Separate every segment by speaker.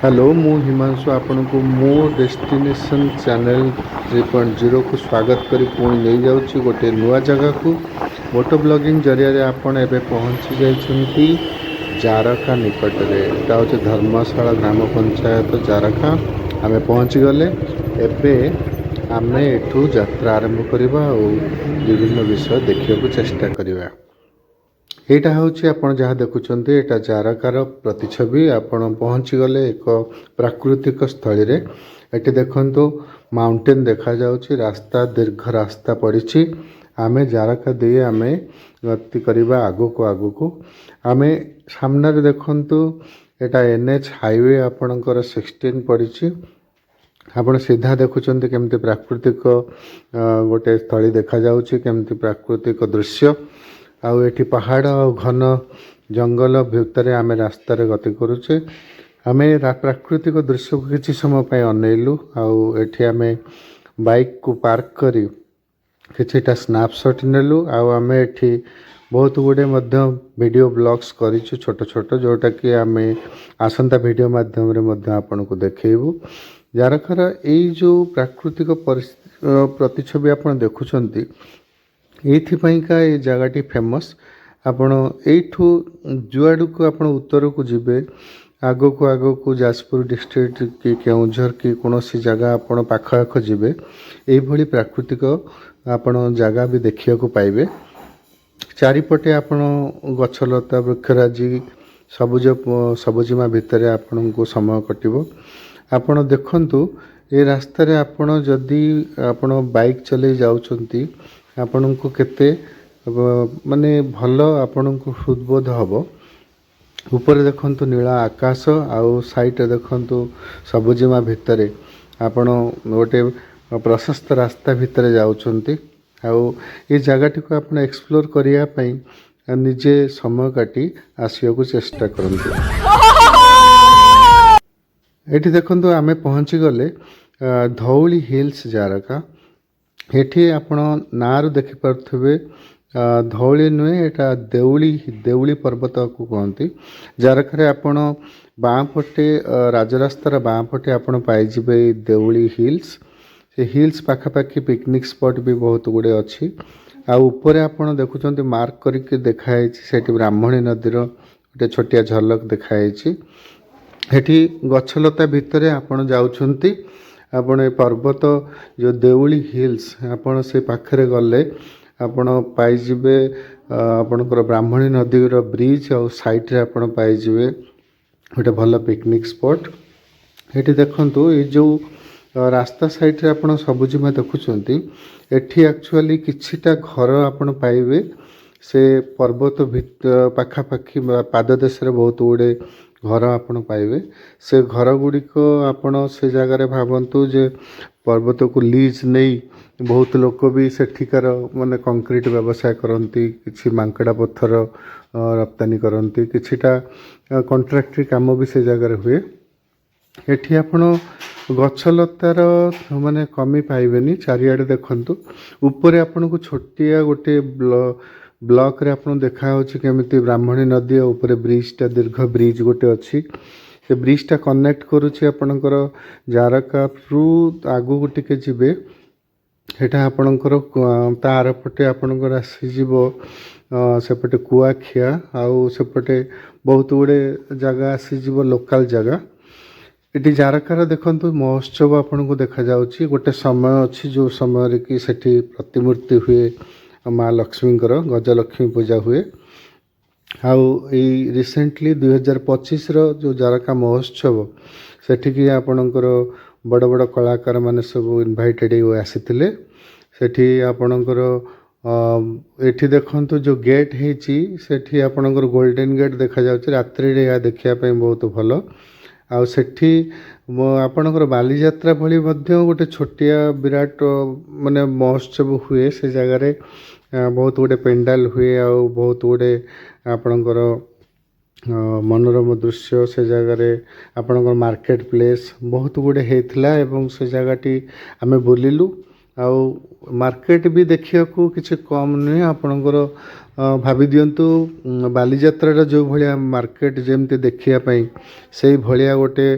Speaker 1: Hello मु हिमांशु आपण को मो डेस्टिनेशन चैनल 3.0 को स्वागत करी पुणी नहीं जाऊँगी गोटे नुआ जगह को मोटो ब्लॉगिंग जरिया आपण एबे पहुंची जाइछंती जारका निकट रे एटा होचे धर्मशाला ग्राम पंचायत जारका आमे पहुंची गले एबे आमे एठू यात्रा आरंभ करबा और विभिन्न विषय देखिया को चेष्टा करबा। एटा होची आपण जहाँ देखुचंती एटा जारकार प्रतिछवि आपण पहुंची गले एक प्राकृतिक स्थली रे एटी देखंतु माउंटेन देखा जाउची रास्ता दीर्घ रास्ता पड़िछि आमे जारका दे आमे गति करबा आगो को आमे सामने रे देखंतु एटा एनएच हाईवे आपणकर 16 पड़िछि आपण सीधा देखुचंती केमती प्राकृतिक गोटे स्थली देखा जाउची केमती प्राकृतिक दृश्य आउ एठी पहाड़ और घन जंगल भितर आमे रास्ता रे गति करूचे आमे प्राकृतिक दृश्य को किछि समय पय अनेलु आउ एठी आमे बाइक को पार्क करी किछिटा स्नैपशॉट नेलु आउ आमे एठी बहुत गुडे मध्य वीडियो ब्लॉग्स करिछु छोट छोट जोटा कि आमे आसंता वीडियो माध्यम रे मध्य आपन को देखेबु जारकर एई जो प्राकृतिक प्रतिछवि आपन देखुचंती एथिपाइका ये जगहटी फेमस आपण एठू जुआड़ को आपण उत्तर को जीवे आगो को जाजपुर डिस्ट्रिक्ट कि केउझर कि कोनोसी जगह आपण पाख आख जीवे एई भली प्राकृतिक आपण जगह भी देखिया को पाइबे चारिपटे आपण गछलता वृक्षराजी सबुजिमा भितर आपण को समय कटिबो आपण देखंतु ए रास्ता रे आपण जदी आपण बाइक चले जाउछंती आपण को केते माने भल आपण को हृदबोध हबो ऊपर देखंतु नीला आकाश आउ साइड देखंतु सबुजिमा भितरे आपण गोटे प्रशस्त रास्ता भितरे जाउछंती आउ ये जगहटी को आपण एक्सप्लोर करिया पई निजे समय काटी आसिया को चेष्टा करंतु। एठी देखंतु आमे पहुंची गले धौली हिल्स जारका एठी आपण नार देखि परथबे धौली नुहे एटा देउली पर्वत को कहती जारकारे आपण बाँ पटे राजरास्तार बाँ पटे आपण पाई जिबे देउली हिल्स से हिल्स पाखापाखि पिकनिक स्पॉट भी बहुत गुड़े अच्छी आ ऊपर आपण देखुचंती मार्क करके देखाई सेठी ब्राह्मणी नदीर गोटे छोटिया झलक देखाई एठी गछलता भितरे आपण जाउछंती आपण ए पर्वत जो देउली हिल्स आपण से पाखरे गले आपण पाई जिबे आपणकर ब्राह्मणी नदीर ब्रिज और साइड रे आपण पाई जिबे गोटे भल पिकनिक स्पॉट एठी देखंतु ए जो रास्ता साइड रे आपण सबुजिमा देखुचंती एठी एक्चुअली किछिटा घर आपण पाइबे से पर्वत पाखापाखि पाददेश रे बहुत गुड़े घर आपण पाइबे से घर गुड़िक आपण से जगार भावंतु जे पर्वत को लीज नहीं बहुत लोक भी सेठिकार माने कंक्रीट व्यवसाय करती किछि मांकड़ा पत्थर रप्तानी करती किछिटा कॉन्ट्रैक्टरी काम भी से जगार हुए एठी आपण गछलतार माने कमी पाइबेनी चारिआडे देखंतु ऊपर आपण को छोटिया गोटे ब्लॉक रे आपण देखा होछि केमिति ब्राह्मणी नदी ऊपर ब्रिजटा दीर्घ ब्रिज गोटे अच्छी से ब्रिजटा कनेक्ट करुछि आपणकर जारका रु आगु टिके जिबे एटा आपणकर तार पटे आपणकर आसीजिबो सेपटे कुआखिया आउ सेपटे बहुत गुड़े जगह आसीजिबो लोकल जगह एटी जारकार देखंतु महोत्सव आपन को देखा जाउछि गोटे समय अछि जो समय कि सेठी प्रतिमूर्ति हुए माँ लक्ष्मी गजलक्ष्मी पूजा हुए आउ रिसेंटली 2025 जो जारका महोत्सव सेठी कि आपणकर बड़ बड़ कलाकार माने सब इनवाइटेड आसीथिले सेठी आपणकर एठी देखंतु जो गेट हेची सेठी आपणकर गोल्डन गेट देखा जाउछि रात्रि रे या देखिया पय बहुत भलो आउ सेठी आपणकर बालीजात्रा भली मध्य गोटे छोटिया विराट माने महोत्सव हुए से जगार बहुत गुड़े पेंडाल हुए आउ बहुत गुड़े आपणकर मनोरम दृश्य से जगार आपणकर मार्केट प्लेस बहुत गुड़े होता एवं से जगहटी आमे बुलिलु ଆଉ ମାର୍କେଟ ବି ଦେଖିବାକୁ କିଛି କମ୍ ନୁହେଁ ଆପଣଙ୍କର। ଭାବି ଦିଅନ୍ତୁ ବାଲିଯାତ୍ରାର ଯେଉଁ ଭଳିଆ ମାର୍କେଟ ଯେମିତି ଦେଖିବା ପାଇଁ ସେଇ ଭଳିଆ ଗୋଟେ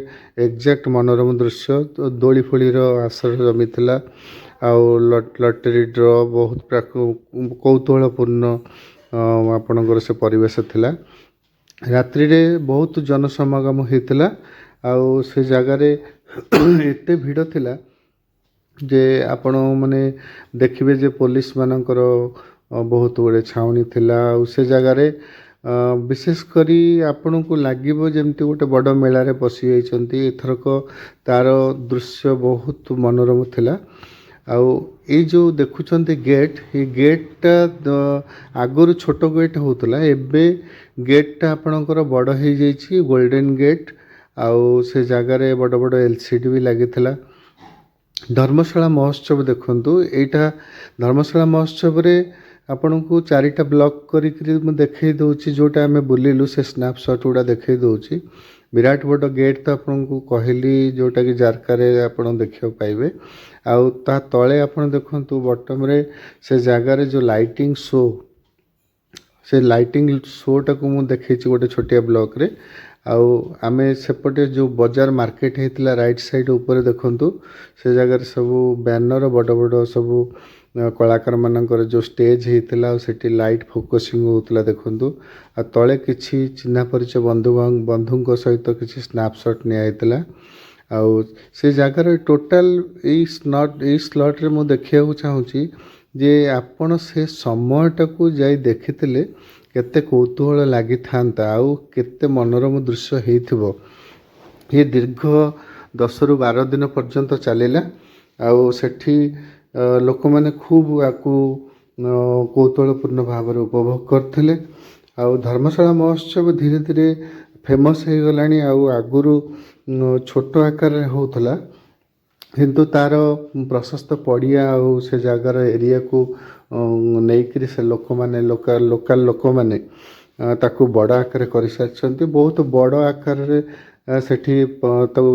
Speaker 1: ଏକ୍ଜାକ୍ଟ ମନୋରମ ଦୃଶ୍ୟ। ଦୋଳି ଫୋଳିର ଆସର ଜମିଥିଲା ଆଉ ଲଟେରୀ ଡ୍ର ବହୁତ କୌତୂହଳପୂର୍ଣ୍ଣ ଆପଣଙ୍କର ସେ ପରିବେଶ ଥିଲା। ରାତ୍ରିରେ ବହୁତ ଜନସମାଗମ ହେଇଥିଲା ଆଉ ସେ ଜାଗାରେ ଏତେ ଭିଡ଼ ଥିଲା ଯେ ଆପଣ ମାନେ ଦେଖିବେ ଯେ ପୋଲିସ ମାନଙ୍କର ବହୁତ ଗୁଡ଼ିଏ ଛାଉଣି ଥିଲା ଆଉ ସେ ଜାଗାରେ ବିଶେଷ କରି ଆପଣଙ୍କୁ ଲାଗିବ ଯେମିତି ଗୋଟେ ବଡ଼ ମେଳାରେ ପଶିଯାଇଛନ୍ତି। ଏଥରକ ତାର ଦୃଶ୍ୟ ବହୁତ ମନୋରମ ଥିଲା। ଆଉ ଏଇ ଯେଉଁ ଦେଖୁଛନ୍ତି ଗେଟ୍, ଏଇ ଗେଟ୍ଟା ଆଗରୁ ଛୋଟ ଗେଟ୍ ହେଉଥିଲା, ଏବେ ଗେଟ୍ଟା ଆପଣଙ୍କର ବଡ଼ ହେଇଯାଇଛି, ଗୋଲ୍ଡେନ୍ ଗେଟ୍। ଆଉ ସେ ଜାଗାରେ ବଡ଼ ବଡ଼ LCD ବି ଲାଗିଥିଲା। ଧର୍ମଶାଳା ମହୋତ୍ସବ ଦେଖନ୍ତୁ, ଏଇଟା ଧର୍ମଶାଳା ମହୋତ୍ସବରେ ଆପଣଙ୍କୁ 4ଟା ବ୍ଲକ୍ କରିକି ମୁଁ ଦେଖେଇ ଦେଉଛି, ଯେଉଁଟା ଆମେ ବୁଲିଲୁ ସେ ସ୍ନାପସଟ୍ ଗୁଡ଼ା ଦେଖେଇ ଦେଉଛି। ବିରାଟ ବଡ଼ ଗେଟ୍ ତ ଆପଣଙ୍କୁ କହିଲି, ଯେଉଁଟାକି ଜାରକାରେ ଆପଣ ଦେଖିବାକୁ ପାଇବେ। ଆଉ ତା ତଳେ ଆପଣ ଦେଖନ୍ତୁ ବଟମରେ ସେ ଜାଗାରେ ଯେଉଁ ଲାଇଟିଂ ଶୋ, ସେ ଲାଇଟିଂ ଶୋଟାକୁ ମୁଁ ଦେଖେଇଛି ଗୋଟେ ଛୋଟିଆ ବ୍ଲକରେ। ଆଉ ଆମେ ସେପଟେ ଯେଉଁ ବଜାର ମାର୍କେଟ ହେଇଥିଲା ରାଇଟ୍ ସାଇଡ଼୍ ଉପରେ ଦେଖନ୍ତୁ, ସେ ଜାଗାରେ ସବୁ ବ୍ୟାନର ବଡ଼ ବଡ଼ ସବୁ କଳାକାରମାନଙ୍କର ଯେଉଁ ଷ୍ଟେଜ୍ ହେଇଥିଲା ଆଉ ସେଠି ଲାଇଟ୍ ଫୋକସିଂ ହେଉଥିଲା ଦେଖନ୍ତୁ। ଆଉ ତଳେ କିଛି ଚିହ୍ନା ପରିଚୟ ବନ୍ଧୁଙ୍କ ସହିତ କିଛି ସ୍ନାପସଟ୍ ନିଆହେଇଥିଲା। ଆଉ ସେ ଜାଗାରେ ଟୋଟାଲ ଏଇ ସ୍ଲଟ୍ରେ ମୁଁ ଦେଖିବାକୁ ଚାହୁଁଛି ଯେ ଆପଣ ସେ ସମୟଟାକୁ ଯାଇ ଦେଖିଥିଲେ କେତେ କୌତୂହଳ ଲାଗିଥାନ୍ତା ଆଉ କେତେ ମନୋରମ ଦୃଶ୍ୟ ହେଇଥିବ। ଏ ଦୀର୍ଘ 10ରୁ 12 ଦିନ ପର୍ଯ୍ୟନ୍ତ ଚାଲିଲା ଆଉ ସେଠି ଲୋକମାନେ ଖୁବ୍ ଆକୁ କୌତୂହଳପୂର୍ଣ୍ଣ ଭାବରେ ଉପଭୋଗ କରିଥିଲେ। ଆଉ ଧର୍ମଶାଳା ମହୋତ୍ସବ ଧୀରେ ଧୀରେ ଫେମସ୍ ହେଇଗଲାଣି। ଆଉ ଆଗରୁ ଛୋଟ ଆକାରରେ ହେଉଥିଲା, କିନ୍ତୁ ତାର ପ୍ରଶସ୍ତ ପଡ଼ିଆ ଆଉ ସେ ଜାଗାର ଏରିଆକୁ ନେଇକରି ସେ ଲୋକମାନେ ଲୋକାଲ ଲୋକମାନେ ତାକୁ ବଡ଼ ଆକାରରେ କରିସାରିଛନ୍ତି। ବହୁତ ବଡ଼ ଆକାରରେ ସେଠି ତାକୁ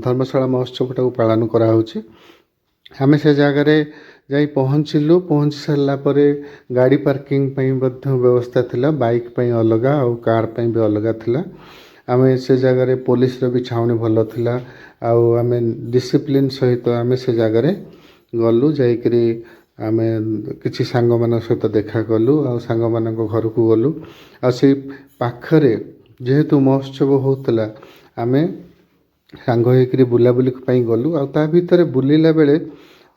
Speaker 1: ଧର୍ମଶାଳା ମହୋତ୍ସବଟାକୁ ପାଳନ କରାହେଉଛି। ଆମେ ସେ ଜାଗାରେ ଯାଇ ପହଞ୍ଚିଲୁ। ପହଞ୍ଚି ସାରିଲା ପରେ ଗାଡ଼ି ପାର୍କିଂ ପାଇଁ ମଧ୍ୟ ବ୍ୟବସ୍ଥା ଥିଲା, ବାଇକ୍ ପାଇଁ ଅଲଗା ଆଉ କାର୍ ପାଇଁ ବି ଅଲଗା ଥିଲା। ଆମେ ସେ ଜାଗାରେ ପୋଲିସର ବି ଛାଉଣି ଭଲ ଥିଲା। ଆଉ ଆମେ ଡିସିପ୍ଲିନ୍ ସହିତ ଆମେ ସେ ଜାଗାରେ ଗଲୁ। ଯାଇକରି ଆମେ କିଛି ସାଙ୍ଗମାନଙ୍କ ସହିତ ଦେଖା କଲୁ ଆଉ ସାଙ୍ଗମାନଙ୍କ ଘରକୁ ଗଲୁ। ଆଉ ସେଇ ପାଖରେ ଯେହେତୁ ମହୋତ୍ସବ ହେଉଥିଲା, ଆମେ ସାଙ୍ଗ ହେଇକରି ବୁଲାବୁଲି ପାଇଁ ଗଲୁ। ଆଉ ତା ଭିତରେ ବୁଲିଲା ବେଳେ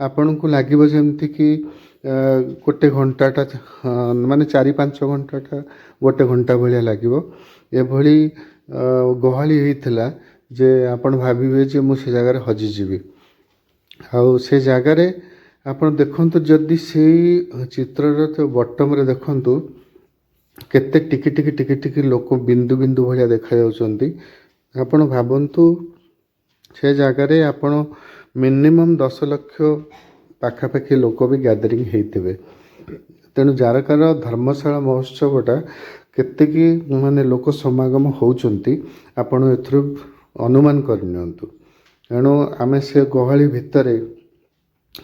Speaker 1: ଆପଣଙ୍କୁ ଲାଗିବ ଯେମିତିକି ଗୋଟେ ଘଣ୍ଟାଟା ମାନେ 4-5 ଘଣ୍ଟାଟା ଗୋଟେ ଘଣ୍ଟା ଭଳିଆ ଲାଗିବ। ଏଭଳି ଗହଳି ହେଇଥିଲା ଯେ ଆପଣ ଭାବିବେ ଯେ ମୁଁ ସେ ଜାଗାରେ ହଜିଯିବି। ଆଉ ସେ ଜାଗାରେ ଆପଣ ଦେଖନ୍ତୁ, ଯଦି ସେଇ ଚିତ୍ରର ତ ବଟମରେ ଦେଖନ୍ତୁ କେତେ ଟିକି ଲୋକ ବିନ୍ଦୁ ବିନ୍ଦୁ ଭଳିଆ ଦେଖାଯାଉଛନ୍ତି। ଆପଣ ଭାବନ୍ତୁ ସେ ଜାଗାରେ ଆପଣ ମିନିମମ୍ 10 ଲକ୍ଷ ପାଖାପାଖି ଲୋକ ବି ଗ୍ୟାଦରିଂ ହେଇଥିବେ। ତେଣୁ ଜାରକାର ଧର୍ମଶାଳା ମହୋତ୍ସବଟା କେତିକି ମାନେ ଲୋକ ସମାଗମ ହେଉଛନ୍ତି ଆପଣ ଏଥିରୁ ଅନୁମାନ କରିନିଅନ୍ତୁ। ତେଣୁ ଆମେ ସେ ଗହଳି ଭିତରେ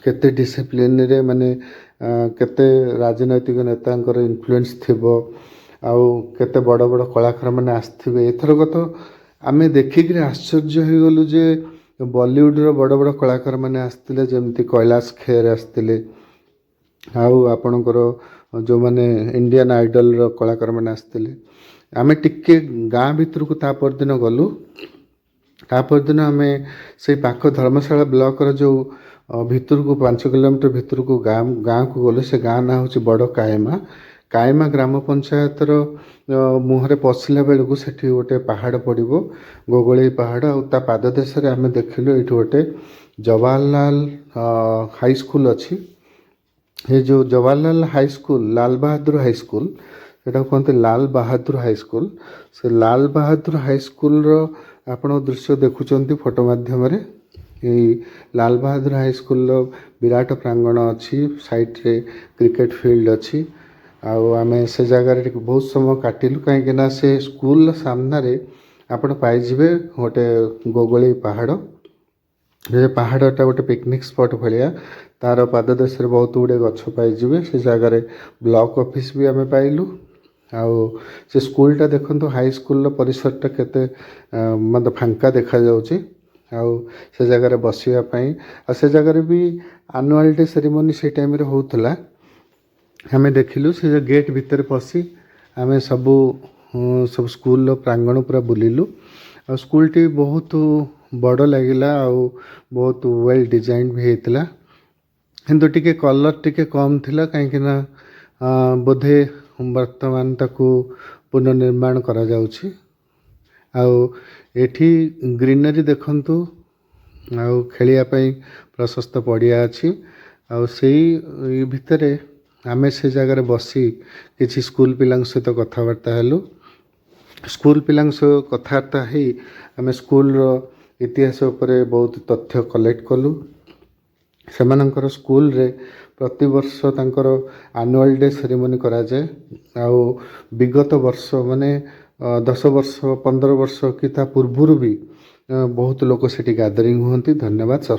Speaker 1: କେତେ ଡିସିପ୍ଲିନରେ ମାନେ କେତେ ରାଜନୈତିକ ନେତାଙ୍କର ଇନଫ୍ଲୁଏନ୍ସ ଥିବ ଆଉ କେତେ ବଡ଼ ବଡ଼ କଳାକାରମାନେ ଆସିଥିବେ। ଏଥରକ ତ ଆମେ ଦେଖିକିରି ଆଶ୍ଚର୍ଯ୍ୟ ହେଇଗଲୁ ଯେ ବଲିଉଡ଼ର ବଡ଼ ବଡ଼ କଳାକାରମାନେ ଆସିଥିଲେ, ଯେମିତି କୈଳାଶ ଖେର ଆସିଥିଲେ ଆଉ ଆପଣଙ୍କର ଯେଉଁମାନେ ଇଣ୍ଡିଆନ୍ ଆଇଡ଼ଲର କଳାକାରମାନେ ଆସିଥିଲେ। ଆମେ ଟିକେ ଗାଁ ଭିତରକୁ ତା ପରଦିନ ଗଲୁ। ତା ପରଦିନ ଆମେ ସେଇ ପାଖ ଧର୍ମଶାଳା ବ୍ଲକର ଯେଉଁ ଭିତରକୁ 5 କିଲୋମିଟର ଭିତରକୁ ଗାଁକୁ ଗଲୁ। ସେ ଗାଁ ନାଁ ହେଉଛି ବଡ଼ କାଏମା ଗ୍ରାମ ପଞ୍ଚାୟତର ମୁହଁରେ ପଶିଲା ବେଳକୁ ସେଠି ଗୋଟେ ପାହାଡ଼ ପଡ଼ିବ, ଗୋଗଳେଇ ପାହାଡ଼। ଆଉ ତା ପାଦ ଦେଶରେ ଆମେ ଦେଖିଲୁ ଏଇଠି ଗୋଟେ ଜବାହରଲାଲ ହାଇସ୍କୁଲ ଅଛି। ଏ ଯେଉଁ ଜବାହରଲାଲ ହାଇସ୍କୁଲ, ଲାଲ ବାହାଦୁର ହାଇସ୍କୁଲ, ସେଟାକୁ କୁହନ୍ତି ଲାଲ ବାହାଦୁର ହାଇସ୍କୁଲ। ସେ ଲାଲ ବାହାଦୁର ହାଇସ୍କୁଲର ଆପଣ ଦୃଶ୍ୟ ଦେଖୁଛନ୍ତି ଫଟୋ ମାଧ୍ୟମରେ। ଏଇ ଲାଲ ବାହାଦୁର ହାଇସ୍କୁଲର ବିରାଟ ପ୍ରାଙ୍ଗଣ ଅଛି, ସାଇଡ଼ରେ କ୍ରିକେଟ ଫିଲ୍ଡ ଅଛି। ଆଉ ଆମେ ସେ ଜାଗାରେ ଟିକେ ବହୁତ ସମୟ କାଟିଲୁ, କାହିଁକିନା ସେ ସ୍କୁଲର ସାମ୍ନାରେ ଆପଣ ପାଇଯିବେ ଗୋଟେ ଗୋଗଳେଇ ପାହାଡ଼। जे पहाड़टा गोटे पिकनिक स्पॉट भाया तार पाददेश बहुत गुड़े गछ पाइबे से जगार ब्लॉक ऑफिस भी आम पाइलु आउ से स्कूलटा देखो हाई स्कूल परिसरटा केते मतलब फांका देखा जाउची आउ से जगार बसवाई आ से जगार भी एनुअल डे सेरेमनी से टाइम रे होउतला आम देखिलु से गेट भितर पशि आम सब स्कूल प्रांगण पूरा बुलिलु आ स्कूलटी बहुत बड़ लगिला आउ बहुत वेल डिजाइन भी होता किंतु टिके कलर टिके कम थिला कहीं ना बोधे वर्तमान ताकू पुनर्निर्माण करा जाउछि आउ एठी ग्रीनरी देखंतु आउ खेलिया पई प्रशस्त पड़िया अछि आउ सेई भितरे आमे से जगह बसी किछि स्कूल पिलांग सहित कथबार्ता हेलु स्कूल पिलांग सह कथबार्ता ही आमे स्कूल रो इतिहास उपरे बहुत तथ्य कलेक्ट कलु सेमानंकर स्कूल रे प्रति वर्ष तांकर एनुअल डे सेरेमनी करा जाए आउ विगत वर्ष माने 10 वर्ष 15 वर्ष कि ता पूर्वरु भी बहुत लोक सेठी गैदरिंग हुंती। धन्यवाद सब।